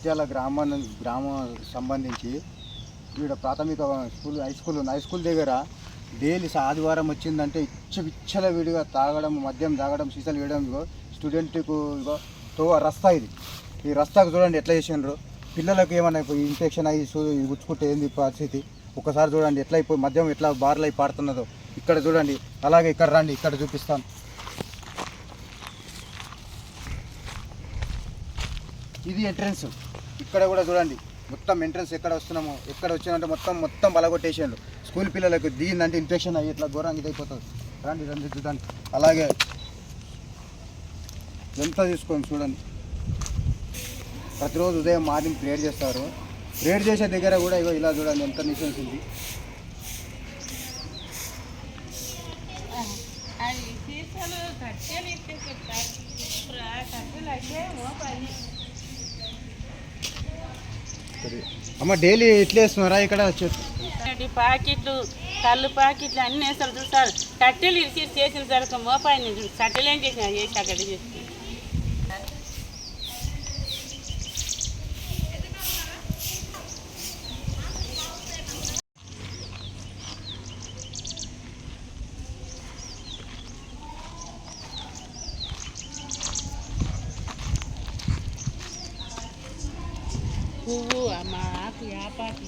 జగిత్యాల గ్రామ సంబంధించి ఇక్కడ ప్రాథమిక స్కూల్ హై స్కూల్ దగ్గర డైలీ ఆదివారం వచ్చిందంటే విచ్చల విడిగా తాగడం, మద్యం తాగడం, సీసాలు వేయడం. ఇగో స్టూడెంట్కు ఇగో రస్తా ఇది. ఈ రస్తాకు చూడండి ఎట్లా చేసిండ్రు. పిల్లలకు ఏమైనా ఇన్ఫెక్షన్ అయ్యి గుచ్చుకుంటే ఏంది పరిస్థితి. ఒకసారి చూడండి ఎట్లా అయిపోయి మద్యం ఎట్లా బార్లు అయి పాడుతున్నదో. ఇక్కడ చూడండి, అలాగే ఇక్కడ రండి, ఇక్కడ చూపిస్తాను. ఇది ఎంట్రన్స్. ఇక్కడ కూడా చూడండి మొత్తం ఎంట్రన్స్ ఎక్కడ వస్తున్నామో, ఎక్కడ వచ్చిందంటే మొత్తం బలగొట్టేసాడు. స్కూల్ పిల్లలకు దిగిందంటే ఇన్ఫెక్షన్ అయ్యి ఇట్లా ఘోరంగా ఇదైపోతుంది. రండి చూడండి. అలాగే ఎంత తీసుకోండి చూడండి. ప్రతిరోజు ఉదయం మార్నింగ్ ప్రేయర్ చేస్తారు. ప్రేయర్ చేసే దగ్గర కూడా ఇగో ఇలా చూడండి ఎంత నిషన్స్ ఉంది. అమ్మ డైలీ ఇట్లా వేస్తున్నారా ఇక్కడ పాకెట్లు, కళ్ళు పాకెట్లు అన్నీ వేస్తారు చూస్తారు. కట్టెలు ఇరిచి చేసిన తర్వాత మోపాయిని కట్టెలు ఏం చేసిన చేసి అక్కడ చేసి పువ్వు మా ఆకు వ్యాపారం